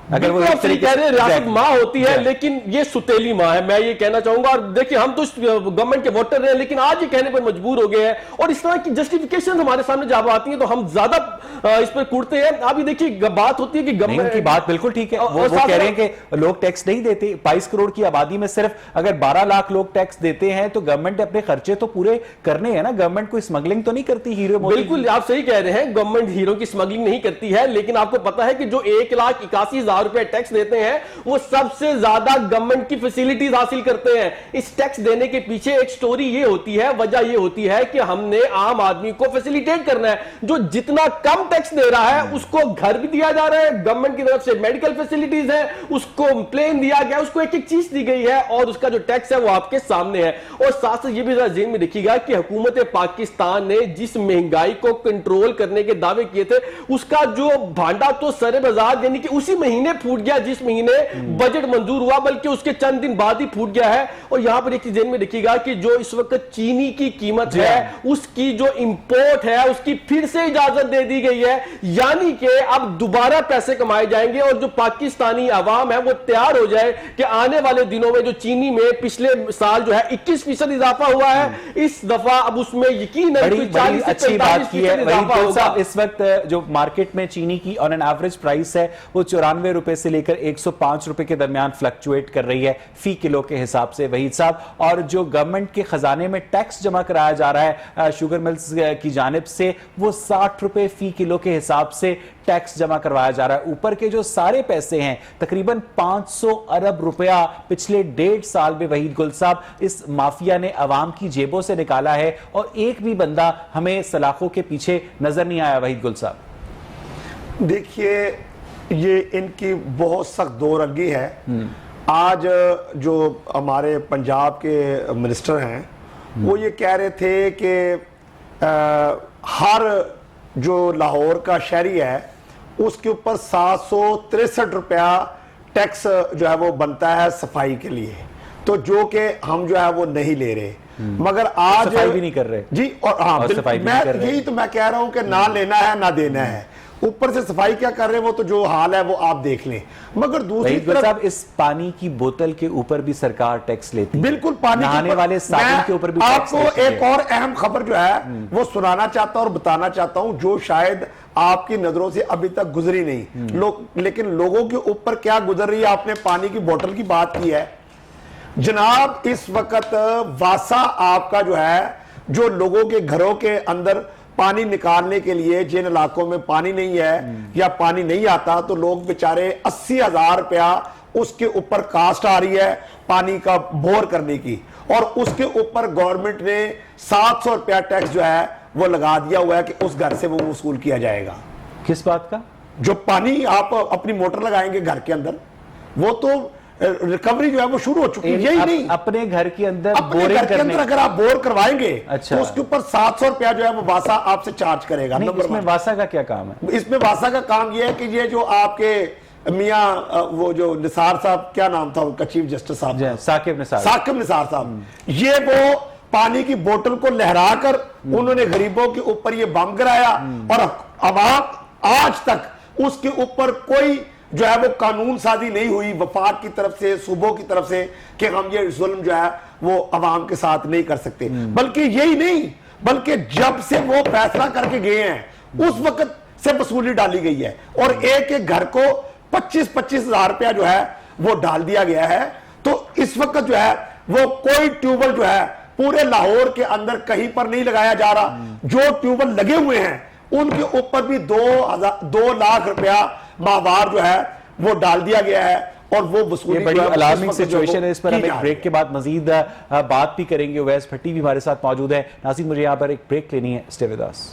अगर वो आप सही कह रहे हैं, रियासत मां होती है, लेकिन ये सुतेली मां है, मैं ये कहना चाहूंगा। और देखिए, हम तो गवर्नमेंट के वोटर हैं लेकिन आज ये कहने पर मजबूर हो गए हैं, और इस तरह की जस्टिफिकेशन हमारे सामने जब आती है तो हम ज्यादा इस पर कूदते हैं। अभी देखिए, बात होती है कि गवर्नमेंट की बात बिल्कुल ठीक है। वो कह रहे हैं कि लोग टैक्स नहीं देते। 22 करोड़ की आबादी में सिर्फ अगर 12 लाख लोग टैक्स देते हैं तो गवर्नमेंट अपने खर्चे तो पूरे करने हैं ना। गवर्नमेंट कोई स्मगलिंग तो नहीं करती हीरो मोदी। बिल्कुल आप सही कह रहे हैं, गवर्नमेंट हीरो की स्मगलिंग नहीं करती है, लेकिन आपको पता है कि जो 1,81,000 रुपए टैक्स देते हैं वो सबसे ज्यादा गवर्नमेंट की फैसिलिटीज हासिल करते हैं। इस टैक्स देने के पीछे एक स्टोरी ये होती है, वजह ये होती है कि हमने आम आदमी को फैसिलिटेट करना है। जो जितना कम टैक्स दे रहा है उसको घर भी दिया जा रहा है, गवर्नमेंट की तरफ से मेडिकल फैसिलिटीज है, उसको प्लेन दिया गया, उसको एक एक चीज दी गई है, और उसका जो टैक्स है वो आपके सामने है। और साथ साथ ये भी जरा ज़हन में रखिएगा कि हुकूमत पाकिस्तान ने जिस महंगाई को कंट्रोल करने के दावे किए थे उसका जो भांडा तो सरे बाजार यानी कि उसी महीने महीने फूट गया जिस महीने बजट मंजूर हुआ, बल्कि उसके चंद दिन बाद ही फूट गया है। और यहां पर एक चीज ध्यान में रखिएगा कि जो इस वक्त चीनी की कीमत है, उसकी जो इंपोर्ट है उसकी फिर से इजाजत दे दी गई है, यानी कि अब दोबारा पैसे कमाए जाएंगे और जो पाकिस्तानी आवाम है वो तैयार हो जाए कि आने वाले दिनों में जो चीनी में पिछले साल जो है 21% इजाफा हुआ है, इस दफा अब उसमें यकीन बड़ी अच्छी बात की है वहीद गुल साहब। इस वक्त जो मार्केट में चीनी की ऑन एन एवरेज प्राइस है वो 94 रुपए से लेकर 105 रुपए के दरमियान फ्लक्चुएट कर रही है फी किलो के हिसाब से वहीद साहब। और जो गवर्नमेंट के खजाने में टैक्स जमा कराया जा रहा है शुगर मिल्स की जानिब से, वो 60 रुपए फी किलो के हिसाब से टैक्स जमा करवाया जा रहा है। ऊपर के जो सारे पैसे हैं तकरीबन 500 अरब रुपया पिछले 1.5 साल में वहीद गुल साहब इस माफिया ने अवाम की जेबों से निकाला है, और एक भी बंदा हमें सलाखों के पीछे नजर नहीं आया वहीद गुल साहब। देखिए, ये इनकी बहुत सख्त दो-रंगी है। आज जो हमारे पंजाब के मिनिस्टर हैं वो ये कह रहे थे कि हर जो लाहौर का शहरी है उसके ऊपर 763 रुपया टैक्स जो है वो बनता है सफाई के लिए, तो जो कि हम जो है वो नहीं ले रहे, मगर आज सफाई भी नहीं कर रहे जी। और हाँ, मैं यही तो मैं कह रहा हूं कि ना लेना है ना देना है, ऊपर से सफाई क्या कर रहे हैं वो तो जो हाल है वो आप देख लें। मगर दूसरी तरफ इस पानी की बोतल के ऊपर भी सरकार टैक्स लेती है, बिल्कुल पानी नहाने वाले साबुन के ऊपर भी आपको एक और अहम खबर जो है वो सुनाना चाहता हूं और बताना चाहता हूं, जो शायद आपकी नजरों से अभी तक गुजरी नहीं लेकिन लोगों के ऊपर क्या गुजर रही है। आपने पानी की बोतल की बात की है जनाब, इस वक्त वासा आपका जो है, जो लोगों के घरों के अंदर पानी निकालने के लिए जिन इलाकों में पानी नहीं है या पानी नहीं आता, तो लोग बेचारे 80,000 रुपया उसके ऊपर कास्ट आ रही है पानी का बोर करने की, और उसके ऊपर गवर्नमेंट ने 700 रुपया टैक्स जो है वो लगा दिया हुआ है कि उस घर से वो वसूल किया जाएगा। किस बात का? जो पानी आप अपनी मोटर लगाएंगे घर के अंदर, वो तो रिकवरी जो है वो शुरू हो चुकी है। यही नहीं, अपने घर के अंदर अपने घर के अंदर अगर आप बोर करवाएंगे अच्छा, तो उसके ऊपर 700 रुपया जो है वो वासा आपसे चार्ज करेगा। इसमें वासा का क्या काम है? इसमें वासा का काम ये है कि ये जो आपके मियां वो जो निसार साहब, क्या नाम था उनका, चीफ जस्टिस साहब, साकिब निसार साहब, ये वो पानी की बोतल को लहराकर उन्होंने गरीबों के ऊपर ये बम गिराया, और अवाम आज तक उसके ऊपर कोई जो है वो कानून साजी नहीं हुई वफाक की तरफ से, सूबों की तरफ से, कि हम ये जुल्म जो है वो अवाम के साथ नहीं कर सकते। बल्कि यही नहीं, बल्कि जब से वो फैसला करके गए हैं उस वक्त से वसूली डाली गई है, और एक एक घर को 25-25 हजार रुपया जो है वो डाल दिया गया है। तो इस वक्त जो है वो कोई ट्यूबवेल जो है पूरे लाहौर के अंदर कहीं पर नहीं लगाया जा रहा। जो ट्यूबवेल लगे हुए हैं उनके ऊपर भी 2 लाख रुपया माहवार जो है वो डाल दिया गया है, और वो वसूली बड़ी अलार्मिंग सिचुएशन है। इस पर हम एक ब्रेक के बाद मजीद बात भी करेंगे। उवैस भट्टी भी हमारे साथ मौजूद है। नाज़रीन, मुझे यहाँ पर एक ब्रेक लेनी है, stay with us.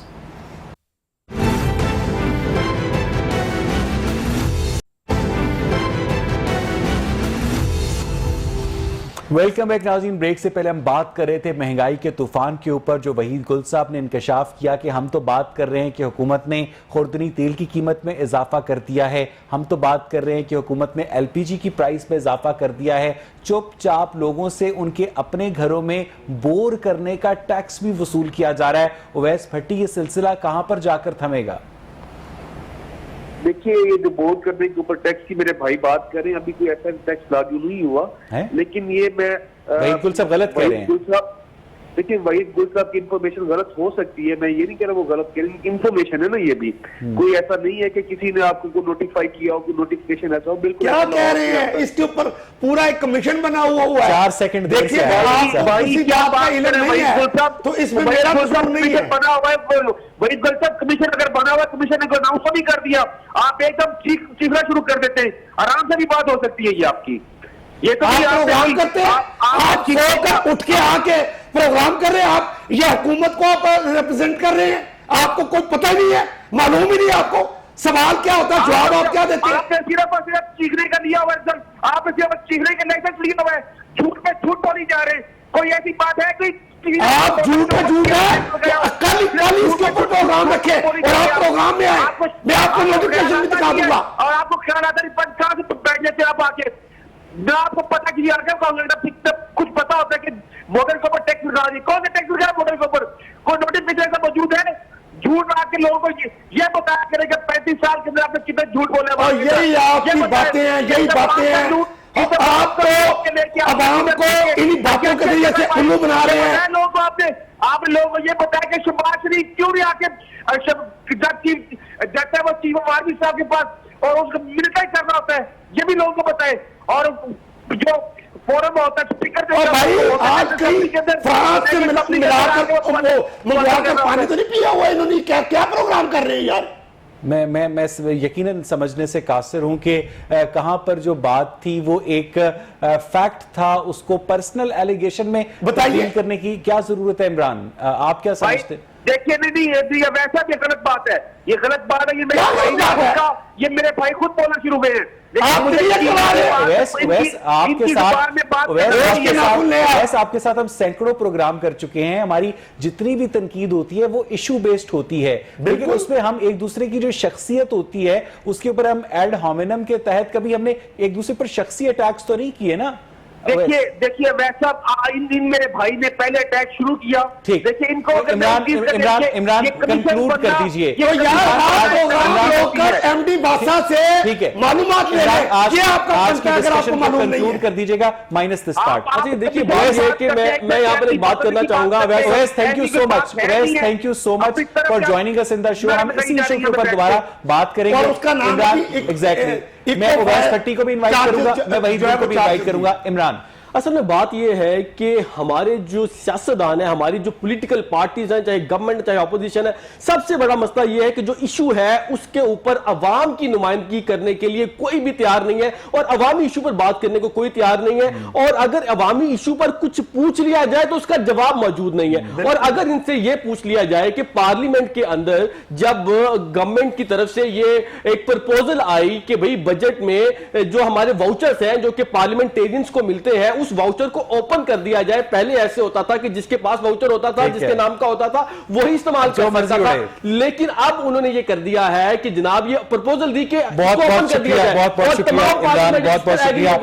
Welcome back नाज़रीन। ब्रेक से पहले हम बात कर रहे थे महंगाई के तूफान के ऊपर, जो वहीद गुल साहब ने इंकशाफ किया कि हम तो बात कर रहे हैं कि हुकूमत ने खुर्दनी तेल की कीमत में इजाफा कर दिया है, हम तो बात कर रहे हैं कि हुकूमत ने LPG की प्राइस में इजाफा कर दिया है, चुपचाप लोगों से उनके अपने घरों में बोर करने का टैक्स भी वसूल किया जा रहा है। उवैस भट्टी, ये सिलसिला कहां पर जाकर थमेगा? देखिए, ये जो बोर्ड करने के ऊपर टैक्स की मेरे भाई बात कर रहे हैं, अभी कोई ऐसा टैक्स लागू नहीं हुआ है? लेकिन ये मैं वहीद गुल साहब गलत कह रहे हैं। देखिए, वहीद गुल साहब की इंफॉर्मेशन गलत हो सकती है, मैं ये नहीं कह रहा वो गलत कह रहे हैं, इंफॉर्मेशन है ना ये भी। कोई ऐसा नहीं है कि किसी ने आपको नोटिफाई किया हो, कोई नोटिफिकेशन ऐसा हो। बिल्कुल क्या कह रहे हैं, इसके ऊपर पूरा एक कमीशन बना हुआ है। 4 सेकंड देखिए, तो इसमें मेरा कसूर नहीं है। बना हुआ है वहीद गुल साहब, कमीशन अगर बना हुआ है, कमीशन ने अनाउंस भी कर दिया, आप एकदम चीखना शुरू कर देते हैं, आराम से भी बात हो सकती है ये आपकी। ये तो प्रोग्राम करते हैं, आप उठ के आके प्रोग्राम कर रहे हैं, आप ये हुकूमत को आप रिप्रेजेंट कर रहे हैं, आपको कोई पता ही नहीं है, मालूम ही नहीं आपको सवाल क्या होता है, जवाब आप क्या देते हैं? आपने सिर्फ और सिर्फ चीखने का लिया हुआ है, आप सिर्फ चीखने के लाइसेंस लिया हुआ है, झूठ पे झूठ बोली जा रहे हैं। कोई ऐसी बात है कि आप झूठ पे झूठ है। कल इसके ऊपर प्रोग्राम रखे और आप प्रोग्राम में आए, मैं आपको नोटिफिकेशन भी दिखा दूंगा। और आपको ख्याल आता है कहां से बैठने से आप आके ना आपको पता कि यार क्या कांग्रेस कुछ पता होता है कि मोटर के ऊपर टैक्स लगा दी, कौन सा टैक्स लगा मोटर के ऊपर, कोई नोटिफिकेशन मौजूद है? झूठ आके लोगों को ये बताया करेगा 35 साल के अंदर आपने कितने झूठ बोले। और यही आपकी बातें हैं, यही बातें हैं। आप तो आवाम को इन्हीं बातों के जरिए से उल्लू बना रहे हैं। लोगों को आप लोगों को ये बताया कि शहबाज शरीफ क्यों नहीं आके जाता है वो चीफ ऑफ आर्मी साहब के पास और उसको मिलता ही करना होता है, ये भी लोगों को बताए। और जो फोरम होता है स्पीकर और भाई आज कहीं फ्रांस से मिलाकर पानी तो नहीं पिया हुआ इन्होंने, क्या क्या प्रोग्राम कर रहे हैं यार। मैं यकीनन समझने से कासिर हूं कि कहां पर जो बात थी वो एक फैक्ट था, उसको पर्सनल एलिगेशन में तब्दील करने की क्या जरूरत है। इमरान, आप क्या समझते? देखिए नहीं वैसा भी गलत बात है, ये गलत बात है। ये मेरे भाई खुद बोलना शुरू हुए हैं। आपके साथ हम सैकड़ों प्रोग्राम कर चुके हैं, हमारी जितनी भी तनकीद होती है वो इशू बेस्ड होती है, लेकिन उसमें हम एक दूसरे की जो शख्सियत होती है उसके ऊपर हम एड होमिनम के तहत कभी हमने एक दूसरे पर शख्सी अटैक्स तो नहीं किए ना। देखिए वैसा इन मेरे भाई ने पहले अटैक शुरू किया। ठीक, देखिए इनको इमरान कंक्लूड कर दीजिए। एमडी बादशाह से ठीक है, मालूमात ले रहे हैं। आज की डिस्कशन को कंक्लूड कर दीजिएगा माइनस दिस पार्ट। अच्छा देखिए बात ये है कि मैं यहाँ पर एक बात करना चाहूंगा। वैस थैंक यू सो मच, वैस thank you so much for joining us in the show. हम इसी इशू के ऊपर दोबारा बात करेंगे। एग्जैक्टली, मैं ओवैस 30 को भी इनवाइट करूंगा, मैं वहीद को भी इनवाइट करूंगा। इमरान, असल में बात यह है कि हमारे जो सियासतदान है, हमारी जो पॉलिटिकल पार्टीज हैं, चाहे गवर्नमेंट चाहे अपोजिशन है, सबसे बड़ा मसला यह है कि जो इशू है उसके ऊपर अवाम की नुमाइंदगी करने के लिए कोई भी तैयार नहीं है और अवामी इशू पर बात करने को कोई तैयार नहीं है। और अगर अवामी इशू पर कुछ पूछ लिया जाए तो उसका जवाब मौजूद नहीं है। और अगर इनसे यह पूछ लिया जाए कि पार्लियामेंट के अंदर जब गवर्नमेंट की तरफ से ये एक प्रपोजल आई कि भाई बजट में जो हमारे वाउचर्स हैं जो कि पार्लियामेंटेरियंस को मिलते हैं उस वाउचर को ओपन कर दिया जाए। पहले ऐसे होता था कि जिसके पास वाउचर होता था, जिसके नाम का होता था, वही इस्तेमाल कर सकता था। लेकिन अब उन्होंने ये कर दिया है कि जनाब ये प्रपोजल दी के बहुत बहुत शुक्रिया, बहुत बहुत शुक्रिया इमरान, बहुत बहुत शुक्रिया।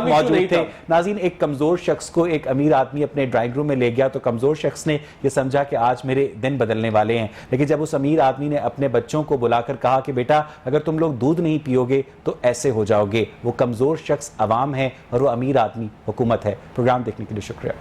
मौजूद थे नाज़रीन। एक कमजोर शख्स को एक अमीर आदमी अपने ड्राइंग रूम में ले गया तो कमजोर शख्स ने यह समझा कि आज मेरे दिन बदलने वाले हैं। लेकिन जब उस अमीर आदमी ने अपने बच्चों को बुलाकर कहा कि बेटा अगर तुम लोग दूध नहीं पियोगे तो ऐसे हो जाओगे, वो कमजोर शख्स अवाम है और वो अमीर आदमी हुकूमत है। प्रोग्राम देखने के लिए शुक्रिया।